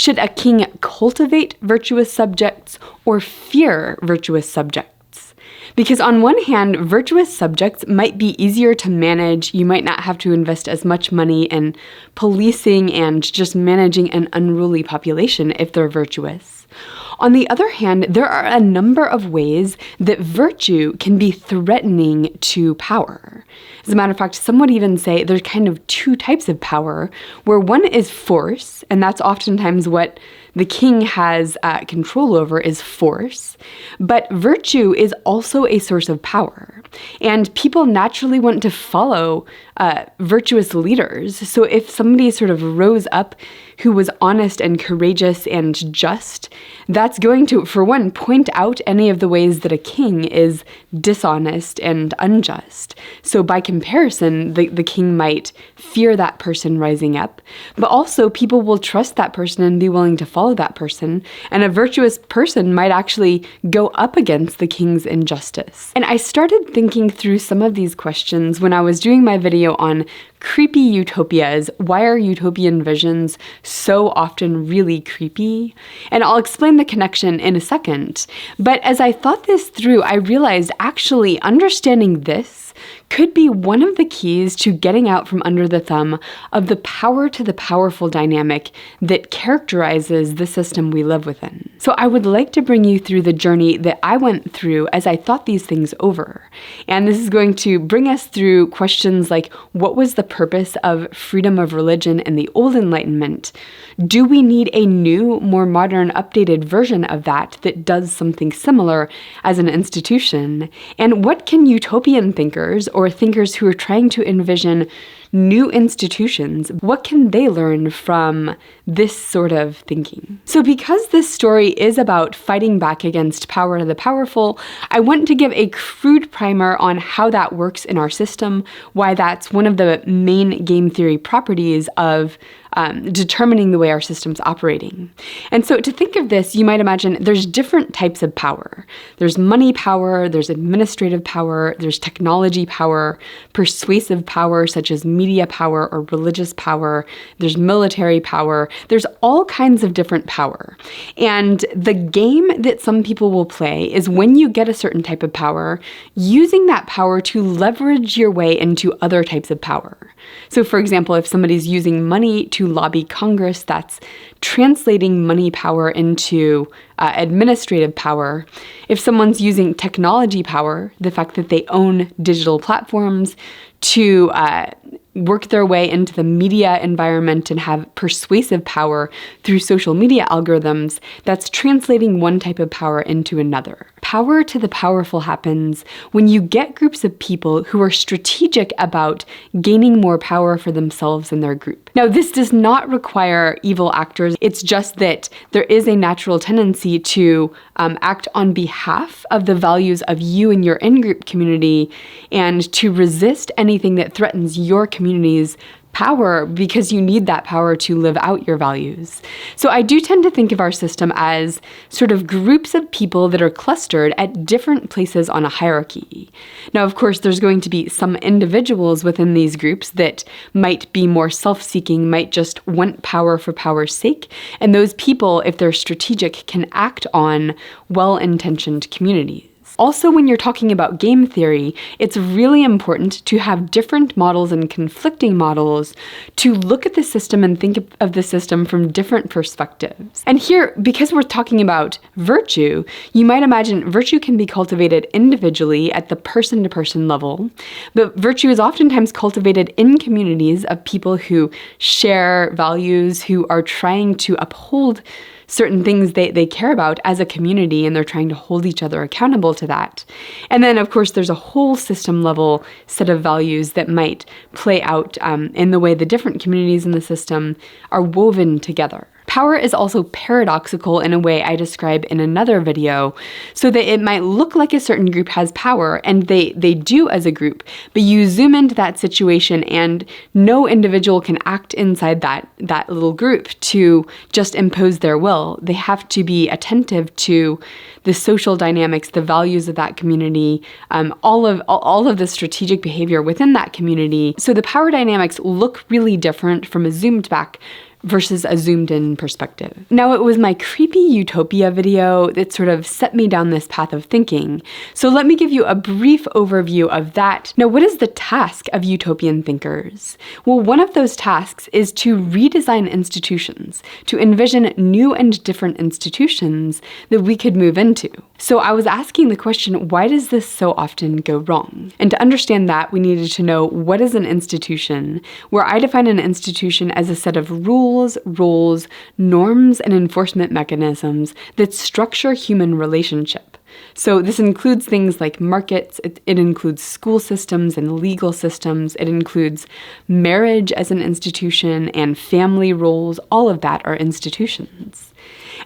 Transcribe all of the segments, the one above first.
Should a king cultivate virtuous subjects or fear virtuous subjects? Because on one hand, virtuous subjects might be easier to manage. You might not have to invest as much money in policing and just managing an unruly population if they're virtuous. On the other hand, there are a number of ways that virtue can be threatening to power. As a matter of fact, some would even say there's kind of two types of power, where one is force, and that's oftentimes what the king has control over, is force. But virtue is also a source of power. And people naturally want to follow virtuous leaders. So if somebody sort of rose up who was honest and courageous and just, that's going to, for one, point out any of the ways that a king is dishonest and unjust. So by comparison, the king might fear that person rising up, but also people will trust that person and be willing to follow that person. And a virtuous person might actually go up against the king's injustice. And I started thinking through some of these questions when I was doing my video on creepy utopias. Why are utopian visions so often really creepy? And I'll explain the connection in a second. But as I thought this through, I realized actually understanding this could be one of the keys to getting out from under the thumb of the power to the powerful dynamic that characterizes the system we live within. So I would like to bring you through the journey that I went through as I thought these things over. And this is going to bring us through questions like, what was the purpose of freedom of religion in the old Enlightenment? Do we need a new, more modern, updated version of that does something similar as an institution? And what can utopian thinkers or thinkers who are trying to envision new institutions, what can they learn from this sort of thinking? So because this story is about fighting back against power to the powerful, I want to give a crude primer on how that works in our system, why that's one of the main game theory properties of determining the way our system's operating. And so to think of this, you might imagine there's different types of power. There's money power, there's administrative power, there's technology power, persuasive power such as media power or religious power, there's military power, there's all kinds of different power. And the game that some people will play is when you get a certain type of power, using that power to leverage your way into other types of power. So for example, if somebody's using money to lobby Congress, that's translating money power into administrative power. If someone's using technology power, the fact that they own digital platforms to work their way into the media environment and have persuasive power through social media algorithms, that's translating one type of power into another. Power to the powerful happens when you get groups of people who are strategic about gaining more power for themselves and their group. Now, this does not require evil actors. It's just that there is a natural tendency to act on behalf of the values of you and your in-group community and to resist anything that threatens your community's power because you need that power to live out your values. So I do tend to think of our system as sort of groups of people that are clustered at different places on a hierarchy. Now, of course, there's going to be some individuals within these groups that might be more self-seeking, might just want power for power's sake. And those people, if they're strategic, can act on well-intentioned communities. Also, when you're talking about game theory, it's really important to have different models and conflicting models to look at the system and think of the system from different perspectives. And here, because we're talking about virtue, you might imagine virtue can be cultivated individually at the person-to-person level, but virtue is oftentimes cultivated in communities of people who share values, who are trying to uphold certain things they care about as a community, and they're trying to hold each other accountable to that. And then, of course, there's a whole system level set of values that might play out in the way the different communities in the system are woven together. Power is also paradoxical in a way I describe in another video, so that it might look like a certain group has power, and they do as a group, but you zoom into that situation and no individual can act inside that little group to just impose their will. They have to be attentive to the social dynamics, the values of that community, all of the strategic behavior within that community. So the power dynamics look really different from a zoomed back versus a zoomed in perspective. Now, it was my Creepy Utopia video that sort of set me down this path of thinking. So let me give you a brief overview of that. Now, what is the task of utopian thinkers? Well, one of those tasks is to redesign institutions, to envision new and different institutions that we could move into. So I was asking the question, why does this so often go wrong? And to understand that, we needed to know what is an institution, where I define an institution as a set of rules, roles, norms, and enforcement mechanisms that structure human relationship. So this includes things like markets, it includes school systems and legal systems, it includes marriage as an institution and family roles. All of that are institutions.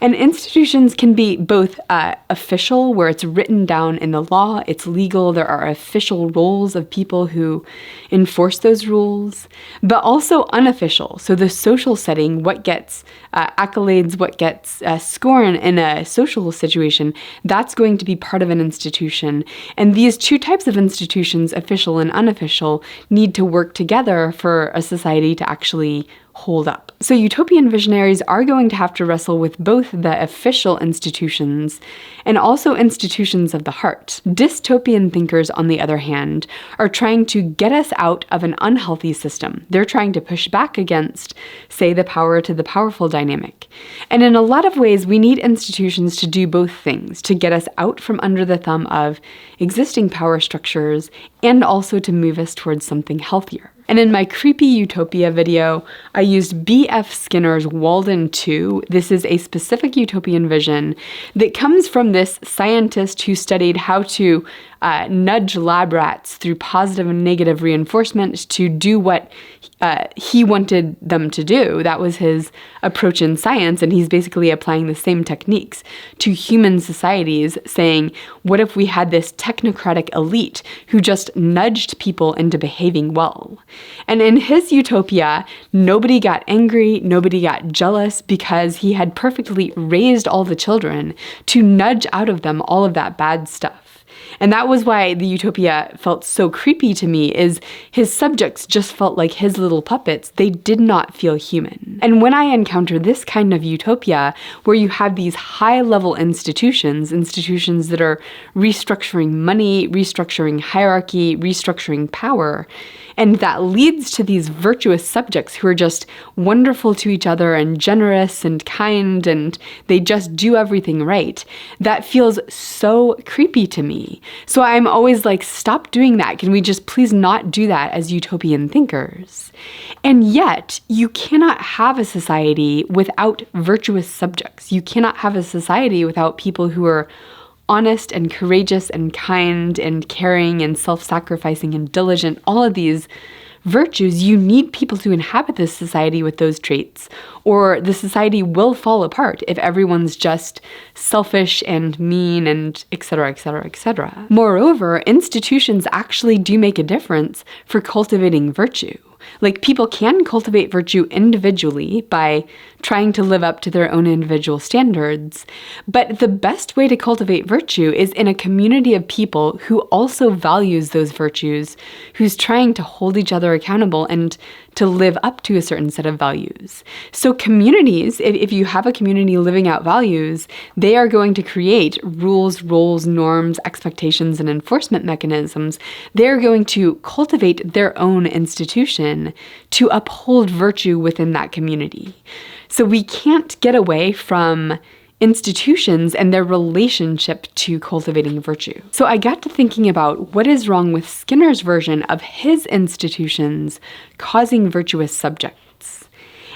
And institutions can be both official, where it's written down in the law, it's legal, there are official roles of people who enforce those rules, but also unofficial. So the social setting, what gets accolades, what gets scorn in a social situation, that's going to be part of an institution. And these two types of institutions, official and unofficial, need to work together for a society to actually hold up. So utopian visionaries are going to have to wrestle with both the official institutions and also institutions of the heart. Dystopian thinkers, on the other hand, are trying to get us out of an unhealthy system. They're trying to push back against, say, the power to the powerful dynamic. And in a lot of ways, we need institutions to do both things, to get us out from under the thumb of existing power structures and also to move us towards something healthier. And in my Creepy Utopia video, I used B.F. Skinner's Walden 2. This is a specific utopian vision that comes from this scientist who studied how to nudge lab rats through positive and negative reinforcement to do what he wanted them to do. That was his approach in science, and he's basically applying the same techniques to human societies, saying, what if we had this technocratic elite who just nudged people into behaving well? And in his utopia, nobody got angry, nobody got jealous, because he had perfectly raised all the children to nudge out of them all of that bad stuff. And that was why the utopia felt so creepy to me, is his subjects just felt like his little puppets. They did not feel human. And when I encounter this kind of utopia, where you have these high-level institutions that are restructuring money, restructuring hierarchy, restructuring power, and that leads to these virtuous subjects who are just wonderful to each other and generous and kind, and they just do everything right, that feels so creepy to me. So I'm always like, stop doing that. Can we just please not do that as utopian thinkers? And yet, you cannot have a society without virtuous subjects. You cannot have a society without people who are honest and courageous and kind and caring and self-sacrificing and diligent, all of these virtues. You need people to inhabit this society with those traits, or the society will fall apart if everyone's just selfish and mean and etc., etc., etc. Moreover, institutions actually do make a difference for cultivating virtue. Like, people can cultivate virtue individually by trying to live up to their own individual standards, but the best way to cultivate virtue is in a community of people who also values those virtues, who's trying to hold each other accountable and to live up to a certain set of values. So communities, if you have a community living out values, they are going to create rules, roles, norms, expectations, and enforcement mechanisms. They're going to cultivate their own institution to uphold virtue within that community. So we can't get away from institutions and their relationship to cultivating virtue. So I got to thinking about what is wrong with Skinner's version of his institutions causing virtuous subjects.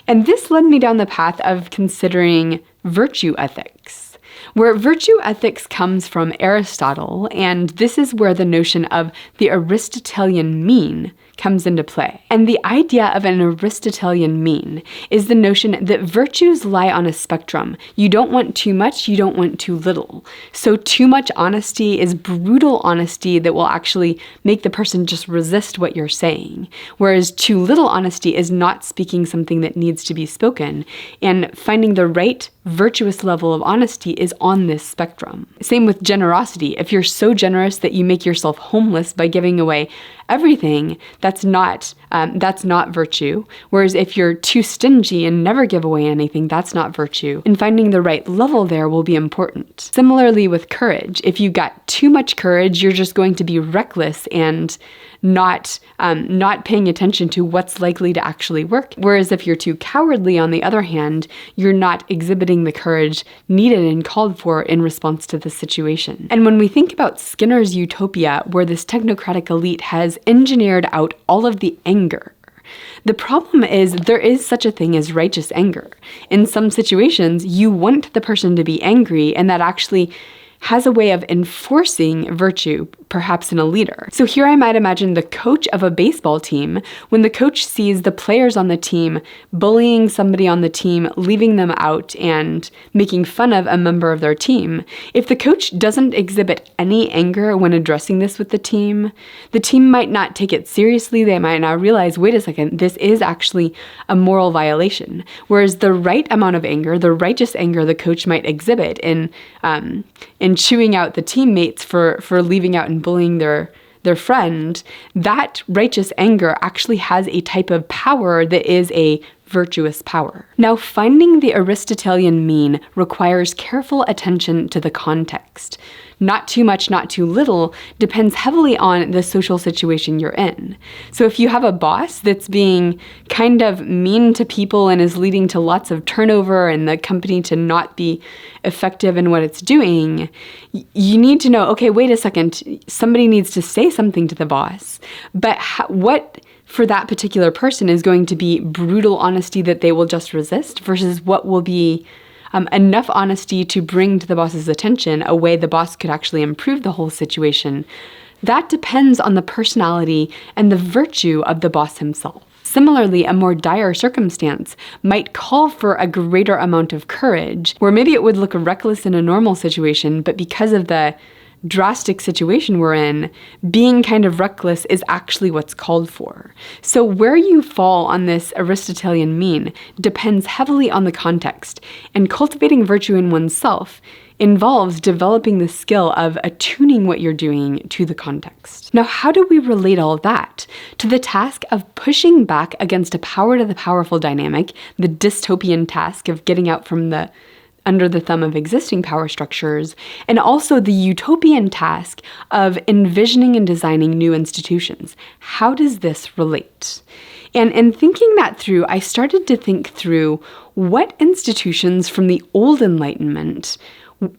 And this led me down the path of considering virtue ethics, where virtue ethics comes from Aristotle, and this is where the notion of the Aristotelian mean comes into play. And the idea of an Aristotelian mean is the notion that virtues lie on a spectrum. You don't want too much, you don't want too little. So too much honesty is brutal honesty that will actually make the person just resist what you're saying. Whereas too little honesty is not speaking something that needs to be spoken. And finding the right virtuous level of honesty is on this spectrum. Same with generosity. If you're so generous that you make yourself homeless by giving away everything, that's not that's not virtue. Whereas if you're too stingy and never give away anything, that's not virtue. And finding the right level there will be important. Similarly with courage, if you got too much courage, you're just going to be reckless and not paying attention to what's likely to actually work. Whereas if you're too cowardly, on the other hand, you're not exhibiting the courage needed and called for in response to the situation. And when we think about Skinner's utopia, where this technocratic elite has engineered out all of the anger, the problem is there is such a thing as righteous anger. In some situations, you want the person to be angry, and that actually has a way of enforcing virtue, perhaps in a leader. So here I might imagine the coach of a baseball team, when the coach sees the players on the team bullying somebody on the team, leaving them out, and making fun of a member of their team. If the coach doesn't exhibit any anger when addressing this with the team might not take it seriously. They might not realize, wait a second, this is actually a moral violation. Whereas the right amount of anger, the righteous anger the coach might exhibit in chewing out the teammates for leaving out and bullying their friend, that righteous anger actually has a type of power that is a virtuous power. Now, finding the Aristotelian mean requires careful attention to the context. Not too much, not too little depends heavily on the social situation you're in. So if you have a boss that's being kind of mean to people and is leading to lots of turnover and the company to not be effective in what it's doing, you need to know, okay, wait a second, somebody needs to say something to the boss. But what for that particular person is going to be brutal honesty that they will just resist versus what will be enough honesty to bring to the boss's attention a way the boss could actually improve the whole situation. That depends on the personality and the virtue of the boss himself. Similarly, a more dire circumstance might call for a greater amount of courage, where maybe it would look reckless in a normal situation, but because of the drastic situation we're in, being kind of reckless is actually what's called for. So where you fall on this Aristotelian mean depends heavily on the context, and cultivating virtue in oneself involves developing the skill of attuning what you're doing to the context. Now, how do we relate all that to the task of pushing back against a power to the powerful dynamic, the dystopian task of getting out from under the thumb of existing power structures, and also the utopian task of envisioning and designing new institutions? How does this relate? And in thinking that through, I started to think through what institutions from the old Enlightenment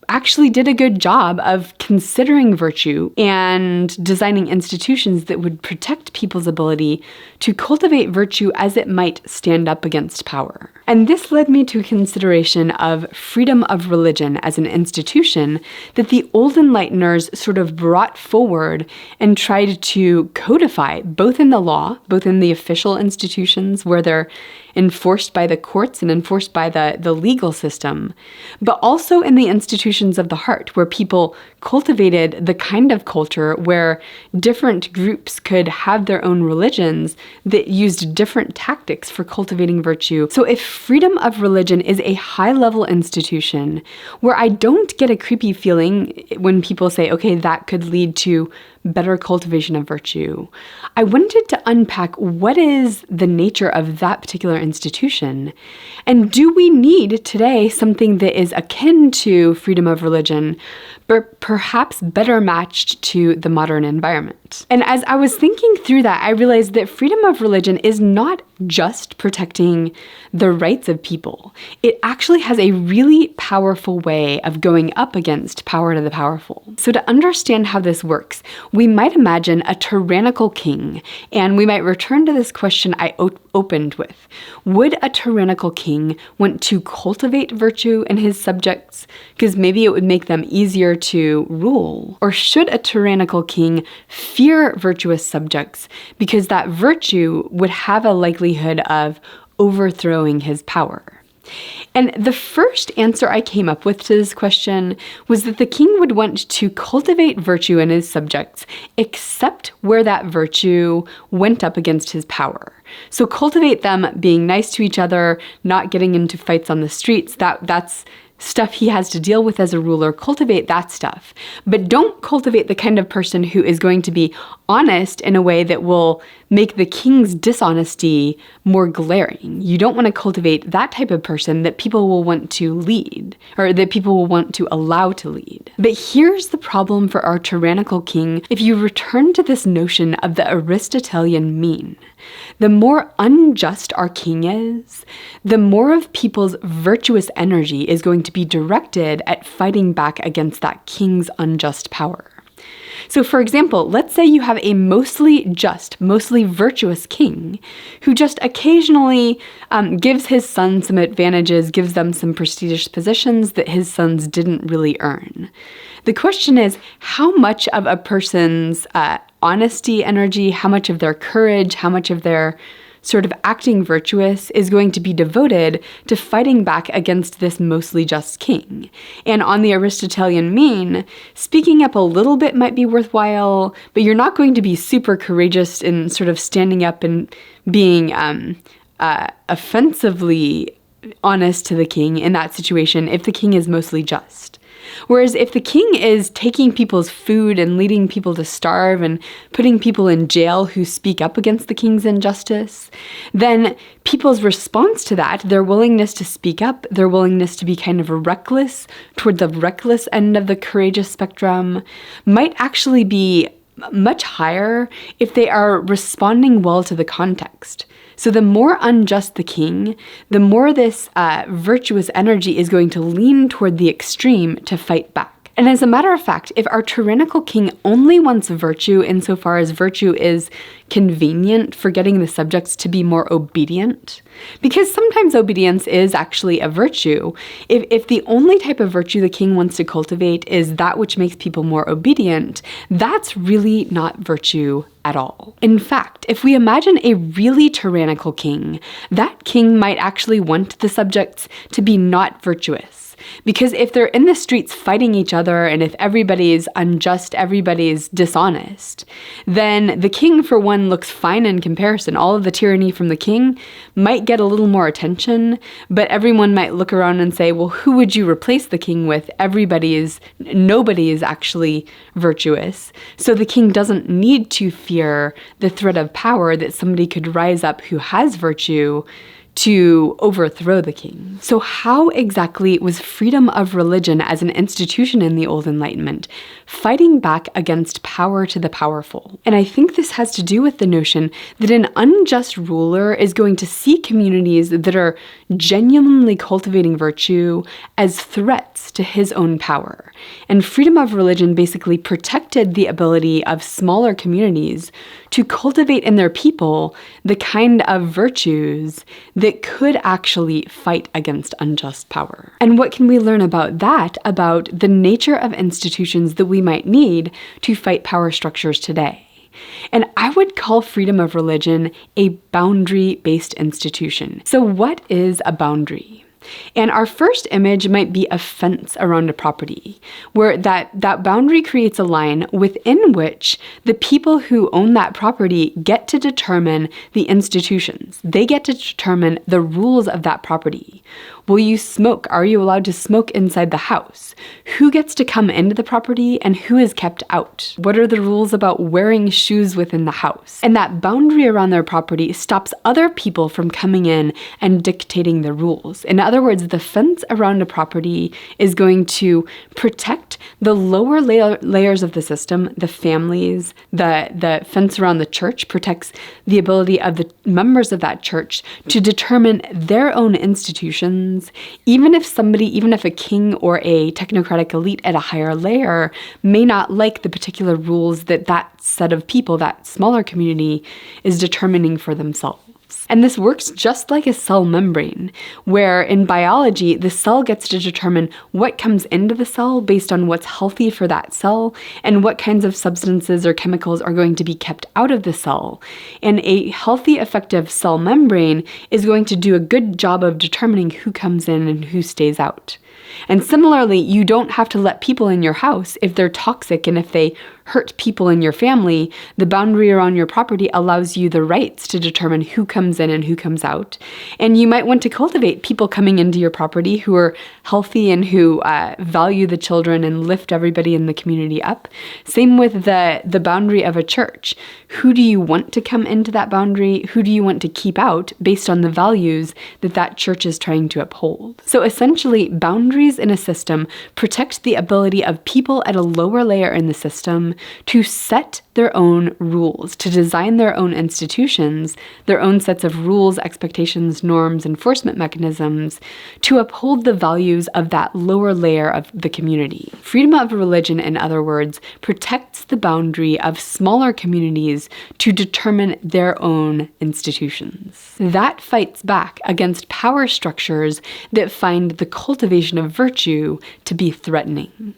actually did a good job of considering virtue and designing institutions that would protect people's ability to cultivate virtue as it might stand up against power. And this led me to a consideration of freedom of religion as an institution that the old Enlighteners sort of brought forward and tried to codify, both in the law, both in the official institutions where they're enforced by the courts and enforced by the legal system, but also in the institutions of the heart, where people cultivated the kind of culture where different groups could have their own religions that used different tactics for cultivating virtue. So if freedom of religion is a high-level institution where I don't get a creepy feeling when people say, okay, that could lead to better cultivation of virtue, I wanted to unpack what is the nature of that particular institution, and do we need today something that is akin to freedom of religion, but perhaps better matched to the modern environment? And as I was thinking through that, I realized that freedom of religion is not just protecting the rights of people. It actually has a really powerful way of going up against power to the powerful. So to understand how this works, we might imagine a tyrannical king, and we might return to this question I opened with. Would a tyrannical king want to cultivate virtue in his subjects because maybe it would make them easier to rule? Or should a tyrannical king fear virtuous subjects because that virtue would have a likelihood of overthrowing his power? And the first answer I came up with to this question was that the king would want to cultivate virtue in his subjects, except where that virtue went up against his power. So cultivate them being nice to each other, not getting into fights on the streets, that's stuff he has to deal with as a ruler, cultivate that stuff. But don't cultivate the kind of person who is going to be honest in a way that will make the king's dishonesty more glaring. You don't want to cultivate that type of person that people will want to lead, or that people will want to allow to lead. But here's the problem for our tyrannical king if you return to this notion of the Aristotelian mean. The more unjust our king is, the more of people's virtuous energy is going to be directed at fighting back against that king's unjust power. So for example, let's say you have a mostly just, mostly virtuous king who just occasionally gives his son some advantages, gives them some prestigious positions that his sons didn't really earn. The question is, how much of a person's honesty energy, how much of their courage, how much of their sort of acting virtuous is going to be devoted to fighting back against this mostly just king. And on the Aristotelian mean, speaking up a little bit might be worthwhile, but you're not going to be super courageous in sort of standing up and being offensively honest to the king in that situation if the king is mostly just. Whereas if the king is taking people's food and leading people to starve and putting people in jail who speak up against the king's injustice, then people's response to that, their willingness to speak up, their willingness to be kind of reckless toward the reckless end of the courageous spectrum, might actually be much higher if they are responding well to the context. So the more unjust the king, the more this virtuous energy is going to lean toward the extreme to fight back. And as a matter of fact, if our tyrannical king only wants virtue insofar as virtue is convenient for getting the subjects to be more obedient, because sometimes obedience is actually a virtue, if the only type of virtue the king wants to cultivate is that which makes people more obedient, that's really not virtue at all. In fact, if we imagine a really tyrannical king, that king might actually want the subjects to be not virtuous. Because if they're in the streets fighting each other, and if everybody's unjust, everybody's dishonest, then the king, for one, looks fine in comparison. All of the tyranny from the king might get a little more attention, but everyone might look around and say, well, who would you replace the king with? Nobody is actually virtuous. So the king doesn't need to fear the threat of power that somebody could rise up who has virtue to overthrow the king. So how exactly was freedom of religion as an institution in the Old Enlightenment fighting back against power to the powerful? And I think this has to do with the notion that an unjust ruler is going to see communities that are genuinely cultivating virtue as threats to his own power. And freedom of religion basically protected the ability of smaller communities to cultivate in their people the kind of virtues that could actually fight against unjust power. And what can we learn about that, about the nature of institutions that we might need to fight power structures today? And I would call freedom of religion a boundary-based institution. So what is a boundary? And our first image might be a fence around a property, where that boundary creates a line within which the people who own that property get to determine the institutions. They get to determine the rules of that property. Will you smoke? Are you allowed to smoke inside the house? Who gets to come into the property and who is kept out? What are the rules about wearing shoes within the house? And that boundary around their property stops other people from coming in and dictating the rules. In other words, the fence around a property is going to protect the lower layers of the system, the families. The fence around the church protects the ability of the members of that church to determine their own institutions. Even if a king or a technocratic elite at a higher layer may not like the particular rules that set of people, that smaller community, is determining for themselves. And this works just like a cell membrane, where in biology, the cell gets to determine what comes into the cell based on what's healthy for that cell and what kinds of substances or chemicals are going to be kept out of the cell. And a healthy, effective cell membrane is going to do a good job of determining who comes in and who stays out. And similarly, you don't have to let people in your house if they're toxic and if they hurt people in your family, the boundary around your property allows you the rights to determine who comes in and who comes out. And you might want to cultivate people coming into your property who are healthy and who value the children and lift everybody in the community up. Same with the boundary of a church. Who do you want to come into that boundary? Who do you want to keep out based on the values that that church is trying to uphold? So essentially, boundaries in a system protect the ability of people at a lower layer in the system to set their own rules, to design their own institutions, their own sets of rules, expectations, norms, enforcement mechanisms, to uphold the values of that lower layer of the community. Freedom of religion, in other words, protects the boundary of smaller communities to determine their own institutions. That fights back against power structures that find the cultivation of virtue to be threatening.